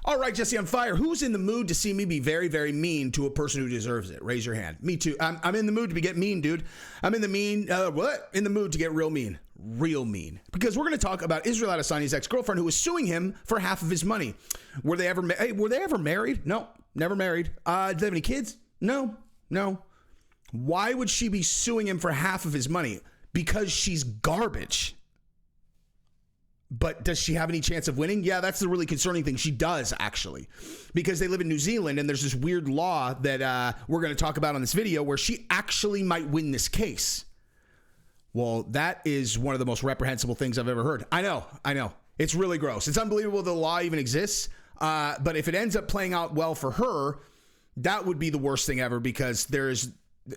All right, Jesse on fire. Who's in the mood to see me be very, very mean to a person who deserves it? Raise your hand. Me too. I'm in the mood to get mean, dude. I'm in the in the mood to get real mean. Real mean. Because we're going to talk about Israel Adesanya's ex-girlfriend who was suing him for half of his money. Were they ever married? No, never married. Did they have any kids? No. Why would she be suing him for half of his money? Because she's garbage. But does she have any chance of winning? Yeah, that's the really concerning thing. She does, actually, because they live in New Zealand, and there's this weird law that we're going to talk about on this video where she actually might win this case. Well, that is one of the most reprehensible things I've ever heard. I know. It's really gross. It's unbelievable the law even exists. But if it ends up playing out well for her, that would be the worst thing ever, because there's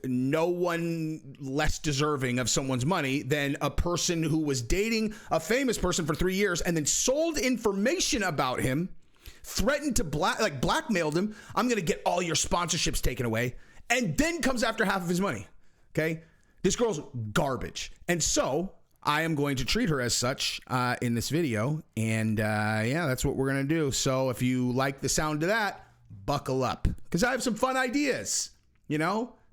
no one less deserving of someone's money than a person who was dating a famous person for 3 years and then sold information about him, threatened to blackmailed him. I'm going to get all your sponsorships taken away, and then comes after half of his money. Okay. This girl's garbage. And so I am going to treat her as such in this video. And yeah, that's what we're going to do. So if you like the sound of that, buckle up, because I have some fun ideas,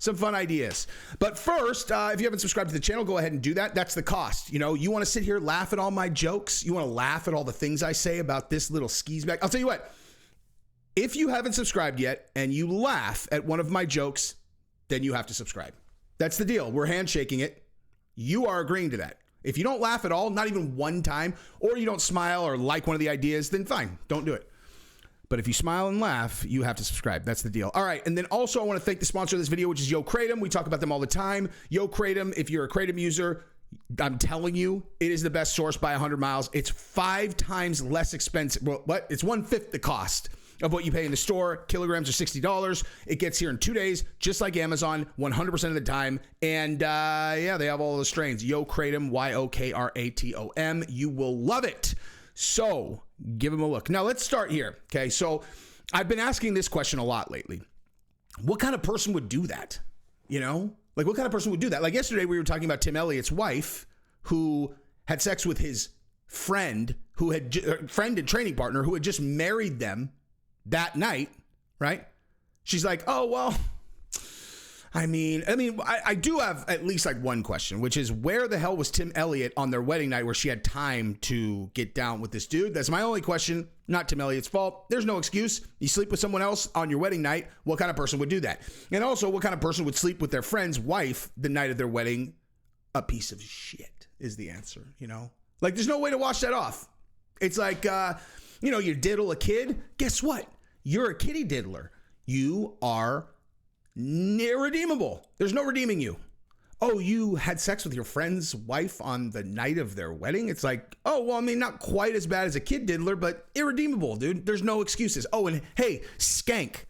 some fun ideas. But first, if you haven't subscribed to the channel, go ahead and do that. That's the cost. You want to sit here, laugh at all my jokes. You want to laugh at all the things I say about this little skis bag. I'll tell you what, if you haven't subscribed yet and you laugh at one of my jokes, then you have to subscribe. That's the deal. We're handshaking it. You are agreeing to that. If you don't laugh at all, not even one time, or you don't smile or like one of the ideas, then fine, don't do it. But if you smile and laugh, you have to subscribe. That's the deal. All right. And then also I want to thank the sponsor of this video, which is Yo Kratom. We talk about them all the time. Yo Kratom, if you're a Kratom user, I'm telling you, it is the best source by 100 miles. It's 5 times less expensive. Well, it's 1/5 the cost of what you pay in the store. Kilograms are $60. It gets here in 2 days, just like Amazon, 100% of the time. And yeah, they have all the strains. Yo Kratom, YOKRATOM. You will love it. So give them a look. Now let's start here. Okay. So I've been asking this question a lot lately. What kind of person would do that? Like what kind of person would do that? Like yesterday we were talking about Tim Elliott's wife who had sex with his friend and training partner who had just married them that night, right? She's like, oh, well, I do have at least like one question, which is where the hell was Tim Elliott on their wedding night where she had time to get down with this dude? That's my only question. Not Tim Elliott's fault. There's no excuse. You sleep with someone else on your wedding night. What kind of person would do that? And also, what kind of person would sleep with their friend's wife the night of their wedding? A piece of shit is the answer, Like, there's no way to wash that off. It's like, you diddle a kid. Guess what? You're a kitty diddler. You are irredeemable. There's no redeeming you. Oh, you had sex with your friend's wife on the night of their wedding? It's like, oh, well, not quite as bad as a kid diddler, but irredeemable, dude. There's no excuses. Oh, and hey, skank.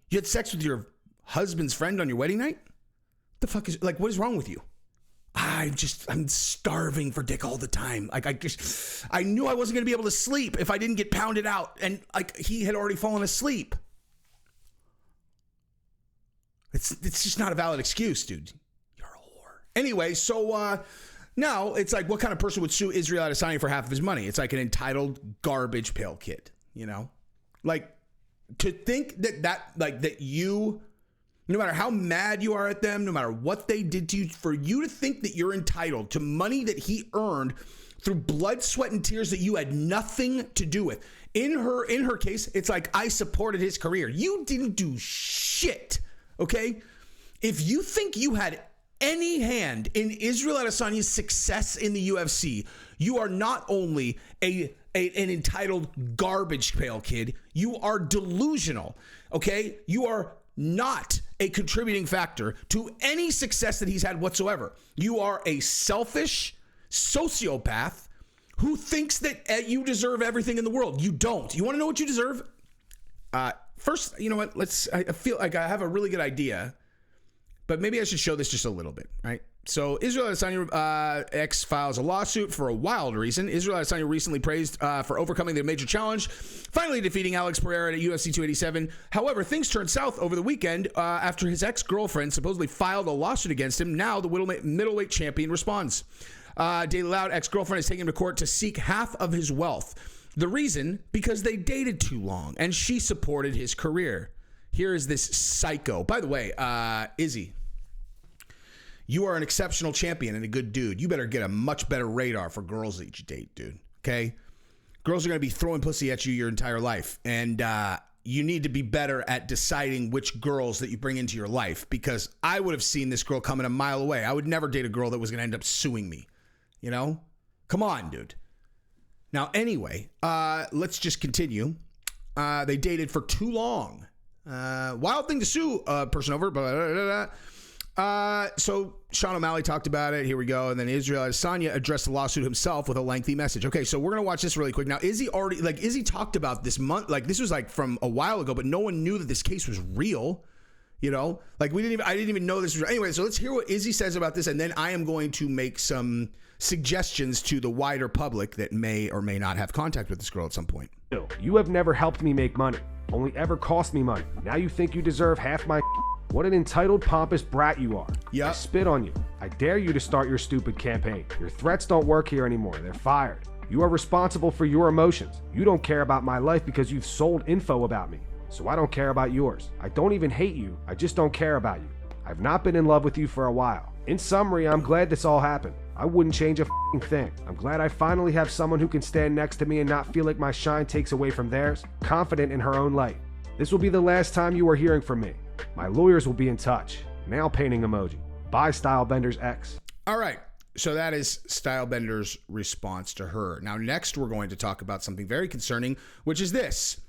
You had sex with your husband's friend on your wedding night? The fuck what is wrong with you? I'm starving for dick all the time. I knew I wasn't going to be able to sleep if I didn't get pounded out. And he had already fallen asleep. It's just not a valid excuse, dude. You're a whore. Anyway, so now it's like, what kind of person would sue Israel Adesanya for half of his money? It's like an entitled garbage pail kid, Like, to think that you, no matter how mad you are at them, no matter what they did to you, for you to think that you're entitled to money that he earned through blood, sweat, and tears that you had nothing to do with. In her case, it's like, I supported his career. You didn't do shit. Okay, if you think you had any hand in Israel Adesanya's success in the UFC, you are not only an entitled garbage pail kid, you are delusional. Okay, you are not a contributing factor to any success that he's had whatsoever. You are a selfish sociopath who thinks that you deserve everything in the world. You don't. You want to know what you deserve? First, you know what? I feel like I have a really good idea, but maybe I should show this just a little bit, right? So Israel Adesanya X files a lawsuit for a wild reason. Israel Adesanya recently praised for overcoming the major challenge, finally defeating Alex Pereira at UFC 287. However, things turned south over the weekend after his ex-girlfriend supposedly filed a lawsuit against him. Now the middleweight champion responds. Daily Loud, ex-girlfriend is taking him to court to seek half of his wealth. The reason, because they dated too long and she supported his career. Here is this psycho. By the way, Izzy, you are an exceptional champion and a good dude. You better get a much better radar for girls that you date, dude. Okay? Girls are going to be throwing pussy at you your entire life. And you need to be better at deciding which girls that you bring into your life, because I would have seen this girl coming a mile away. I would never date a girl that was going to end up suing me. You know? Come on, dude. Now, anyway, let's just continue. They dated for too long. Wild thing to sue a person over. Blah, blah, blah, blah. So Sean O'Malley talked about it. Here we go. And then Israel Adesanya addressed the lawsuit himself with a lengthy message. Okay, so we're going to watch this really quick. Now, Izzy talked about this month, like this was like from a while ago, but no one knew that this case was real. You know, like I didn't even know this was. Anyway, so let's hear what Izzy says about this. And then I am going to make some suggestions to the wider public that may or may not have contact with this girl at some point. You have never helped me make money, only ever cost me money. Now you think you deserve half my. What an entitled, pompous brat you are. Yeah. I spit on you. I dare you to start your stupid campaign. Your threats don't work here anymore. They're fired. You are responsible for your emotions. You don't care about my life because you've sold info about me. So I don't care about yours. I don't even hate you. I just don't care about you. I've not been in love with you for a while. In summary, I'm glad this all happened. I wouldn't change a thing. I'm glad I finally have someone who can stand next to me and not feel like my shine takes away from theirs, confident in her own light. This will be the last time you are hearing from me. My lawyers will be in touch. Nail painting emoji. Bye, Stylebenders X. All right. So that is Stylebender's response to her. Now, next, we're going to talk about something very concerning, which is this.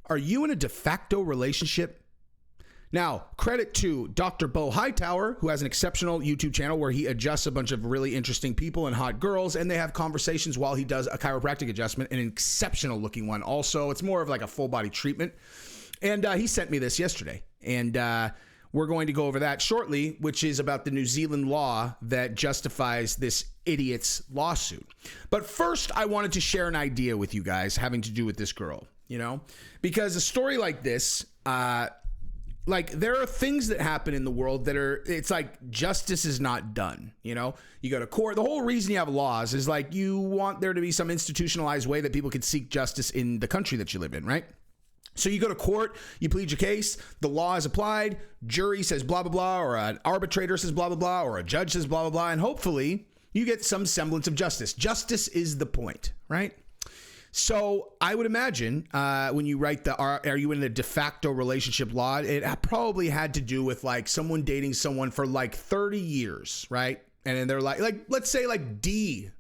Are you in a de facto relationship? Now, credit to Dr. Bo Hightower, who has an exceptional YouTube channel where he adjusts a bunch of really interesting people and hot girls, and they have conversations while he does a chiropractic adjustment, an exceptional looking one. Also, it's more of like a full body treatment. And he sent me this yesterday. And we're going to go over that shortly, which is about the New Zealand law that justifies this idiot's lawsuit. But first, I wanted to share an idea with you guys having to do with this girl, you know, because a story like this, like there are things that happen in the world that are, it's like justice is not done. You know, you go to court. The whole reason you have laws is like you want there to be some institutionalized way that people can seek justice in the country that you live in, right? So you go to court, you plead your case, the law is applied, jury says blah, blah, blah, or an arbitrator says blah, blah, blah, or a judge says blah, blah, blah, and hopefully you get some semblance of justice. Justice is the point, right? So I would imagine when you write are you in a de facto relationship law, it probably had to do with like someone dating someone for like 30 years, right? And then they're like let's say like D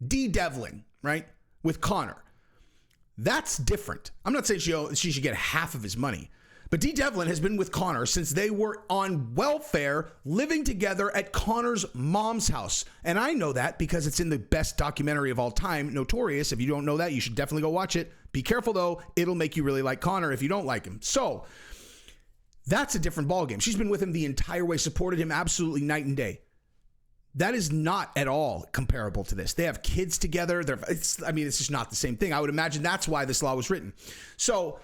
Devlin, right? With Connor. That's different. I'm not saying she should get half of his money, but D Devlin has been with Connor since they were on welfare, living together at Connor's mom's house. And I know that because it's in the best documentary of all time, Notorious. If you don't know that, you should definitely go watch it. Be careful though. It'll make you really like Connor if you don't like him. So that's a different ballgame. She's been with him the entire way, supported him absolutely night and day. That is not at all comparable to this. They have kids together. It's just not the same thing. I would imagine that's why this law was written. So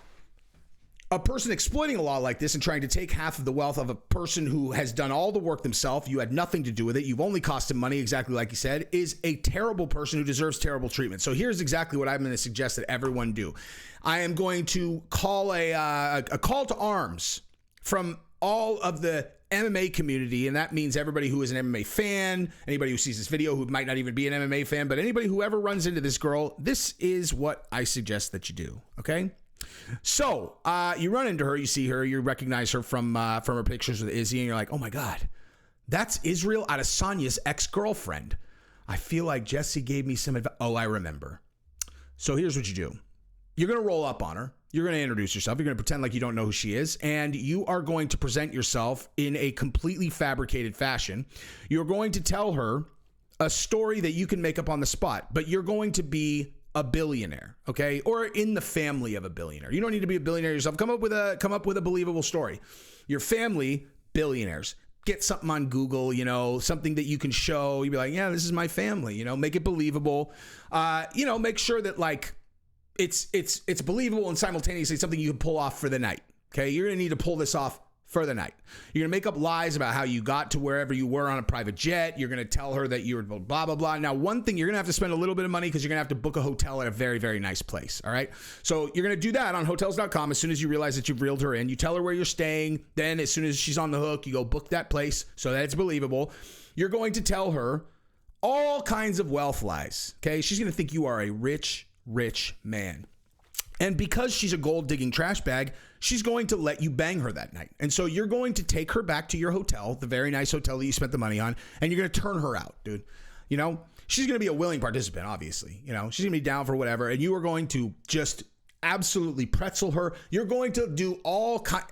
a person exploiting a law like this and trying to take half of the wealth of a person who has done all the work themselves, you had nothing to do with it, you've only cost him money, exactly like you said, is a terrible person who deserves terrible treatment. So here's exactly what I'm going to suggest that everyone do. I am going to call a call to arms from all of the MMA community, and that means everybody who is an MMA fan, anybody who sees this video who might not even be an MMA fan, but anybody who ever runs into this girl, this is what I suggest that you do, okay? So you run into her, you see her, you recognize her from her pictures with Izzy, and you're like, oh my God, that's Israel Adesanya's ex-girlfriend. I feel like Jesse gave me some advice. Oh, I remember. So here's what you do. You're going to roll up on her. You're going to introduce yourself. You're going to pretend like you don't know who she is, and you are going to present yourself in a completely fabricated fashion. You're going to tell her a story that you can make up on the spot, but you're going to be a billionaire, okay? Or in the family of a billionaire. You don't need to be a billionaire yourself. Come up with a believable story. Your family, billionaires. Get something on Google, you know, something that you can show. You'd be like, yeah, this is my family, you know, make it believable. Make sure that like it's believable and simultaneously something you can pull off for the night. Okay. You're going to need to pull this off for the night. You're going to make up lies about how you got to wherever you were on a private jet. You're going to tell her that you were blah, blah, blah. Now, one thing, you're going to have to spend a little bit of money because you're going to have to book a hotel at a very, very nice place. All right. So you're going to do that on hotels.com. As soon as you realize that you've reeled her in, you tell her where you're staying. Then as soon as she's on the hook, you go book that place so that it's believable. You're going to tell her all kinds of wealth lies. Okay. She's going to think you are a rich, rich man. And because she's a gold-digging trash bag, she's going to let you bang her that night. And so you're going to take her back to your hotel, the very nice hotel that you spent the money on, and you're going to turn her out, dude. You know, she's going to be a willing participant, obviously. You know, she's going to be down for whatever, and you are going to just absolutely pretzel her. You're going to do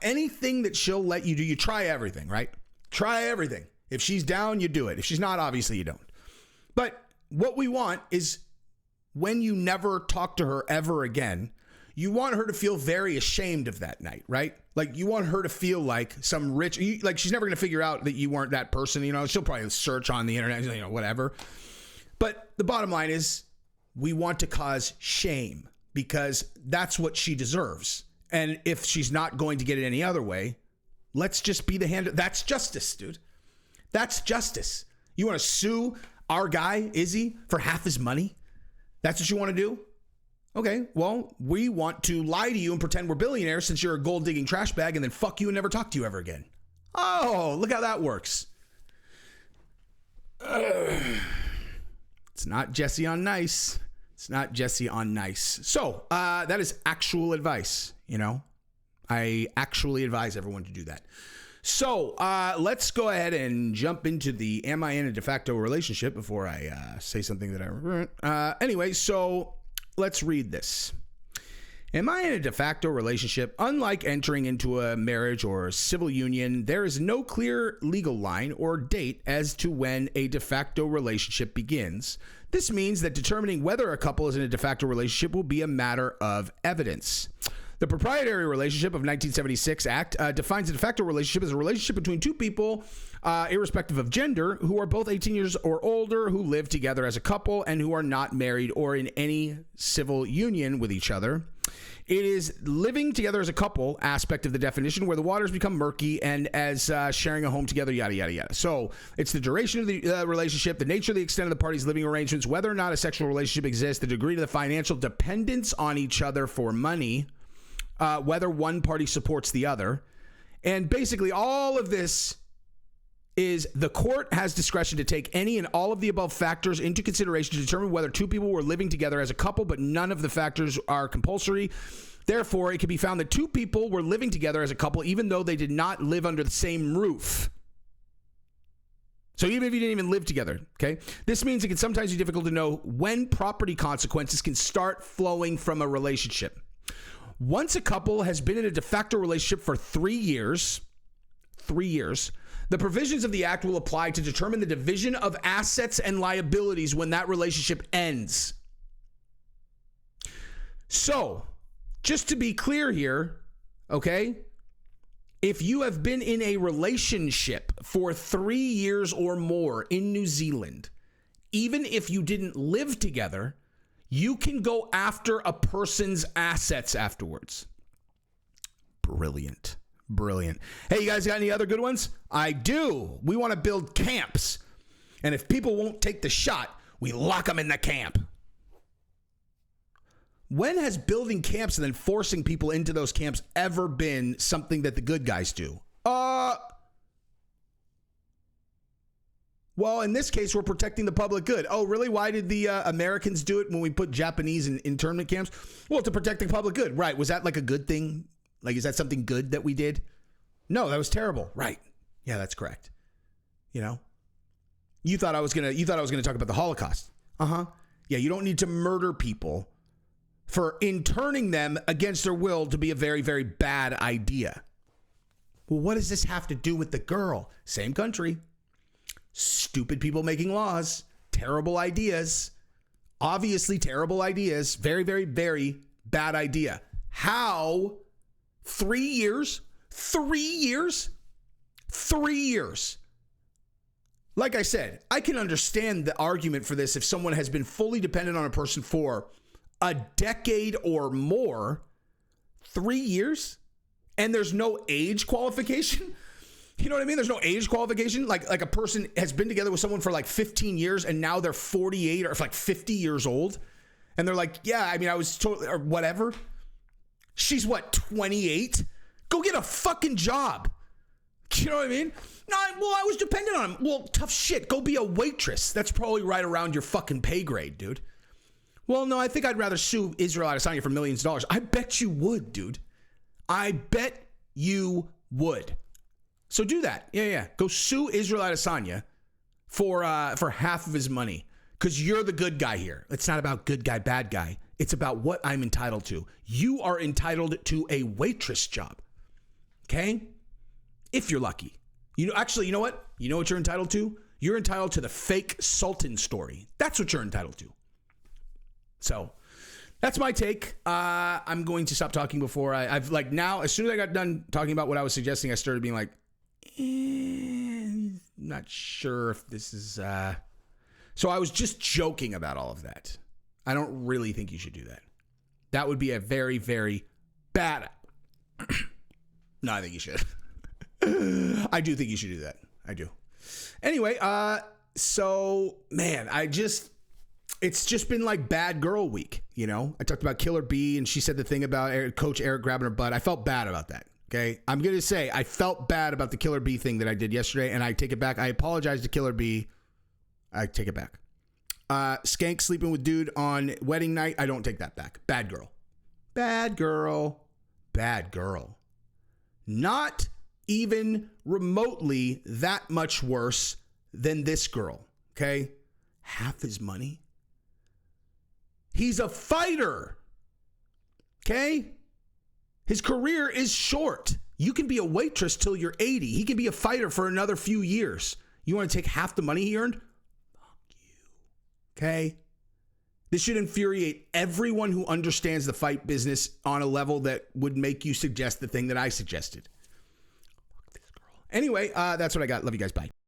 anything that she'll let you do. You try everything, right? Try everything. If she's down, you do it. If she's not, obviously you don't. But what we want is when you never talk to her ever again, you want her to feel very ashamed of that night, right? Like you want her to feel like some rich, like she's never going to figure out that you weren't that person. You know, she'll probably search on the internet, you know, whatever. But the bottom line is we want to cause shame because that's what she deserves. And if she's not going to get it any other way, let's just be the hand. That's justice, dude. That's justice. You want to sue our guy, Izzy, for half his money? That's what you want to do? Okay, well, we want to lie to you and pretend we're billionaires since you're a gold-digging trash bag and then fuck you and never talk to you ever again. Oh, look how that works. It's not Jesse on nice. It's not Jesse on nice. So, that is actual advice, you know. I actually advise everyone to do that. So, let's go ahead and jump into the am I in a de facto relationship before I say something that I regret. Anyway, so let's read this. Am I in a de facto relationship? Unlike entering into a marriage or a civil union, there is no clear legal line or date as to when a de facto relationship begins. This means that determining whether a couple is in a de facto relationship will be a matter of evidence. The Proprietary Relationship of 1976 Act defines a de facto relationship as a relationship between two people, irrespective of gender, who are both 18 years or older, who live together as a couple, and who are not married or in any civil union with each other. It is living together as a couple aspect of the definition where the waters become murky and as sharing a home together, yada, yada, yada. So it's the duration of the relationship, the nature of the extent of the parties' living arrangements, whether or not a sexual relationship exists, the degree of the financial dependence on each other for money, whether one party supports the other. And basically all of this is the court has discretion to take any and all of the above factors into consideration to determine whether two people were living together as a couple, but none of the factors are compulsory. Therefore, it can be found that two people were living together as a couple, even though they did not live under the same roof. So even if you didn't even live together, okay? This means it can sometimes be difficult to know when property consequences can start flowing from a relationship. Once a couple has been in a de facto relationship for 3 years, the provisions of the act will apply to determine the division of assets and liabilities when that relationship ends. So, just to be clear here, okay? If you have been in a relationship for 3 years or more in New Zealand, even if you didn't live together, you can go after a person's assets afterwards. Brilliant. Brilliant. Hey, you guys got any other good ones? I do. We want to build camps. And if people won't take the shot, we lock them in the camp. When has building camps and then forcing people into those camps ever been something that the good guys do? Well, in this case, we're protecting the public good. Oh, really? Why did the Americans do it when we put Japanese in internment camps? Well, to protect the public good. Right. Was that like a good thing? Like, is that something good that we did? No, that was terrible. Right. Yeah, that's correct. You know, you thought I was going to talk about the Holocaust. Uh-huh. Yeah. You don't need to murder people for interning them against their will to be a very, very bad idea. Well, what does this have to do with the girl? Same country. Stupid people making laws. Terrible ideas. Obviously terrible ideas. Very, very, very bad idea. How? 3 years? 3 years? 3 years. Like I said, I can understand the argument for this if someone has been fully dependent on a person for a decade or more. 3 years? and there's no age qualification. You know what I mean? There's no age qualification. Like a person has been together with someone for like 15 years and now they're 48 or like 50 years old. And they're like, yeah, I mean, I was totally, or whatever. She's what, 28? Go get a fucking job. You know what I mean? No, well, I was dependent on him. Well, tough shit. Go be a waitress. That's probably right around your fucking pay grade, dude. Well, no, I think I'd rather sue Israel Adesanya for millions of dollars. I bet you would, dude. I bet you would. So do that. Yeah. Go sue Israel Adesanya for half of his money, because you're the good guy here. It's not about good guy, bad guy. It's about what I'm entitled to. You are entitled to a waitress job. Okay? If you're lucky. You know what? You know what you're entitled to? You're entitled to the fake Sultan story. That's what you're entitled to. So that's my take. I'm going to stop talking before I've like now, as soon as I got done talking about what I was suggesting, I started being like, not sure if this is, so I was just joking about all of that. I don't really think you should do that. That would be a very, very bad. No, I think you should. I do think you should do that. I do. Anyway, so man, it's just been like bad girl week, you know? I talked about Killer B and she said the thing about Coach Eric grabbing her butt. I felt bad about that. Okay. I'm going to say I felt bad about the Killer B thing that I did yesterday, and I take it back. I apologize to Killer B. I take it back. Skank sleeping with dude on wedding night. I don't take that back. Bad girl. Bad girl. Bad girl. Not even remotely that much worse than this girl. Okay. Half his money. He's a fighter. Okay. His career is short. You can be a waitress till you're 80. He can be a fighter for another few years. You want to take half the money he earned? Fuck you. Okay? This should infuriate everyone who understands the fight business on a level that would make you suggest the thing that I suggested. Fuck this girl. Anyway, that's what I got. Love you guys. Bye.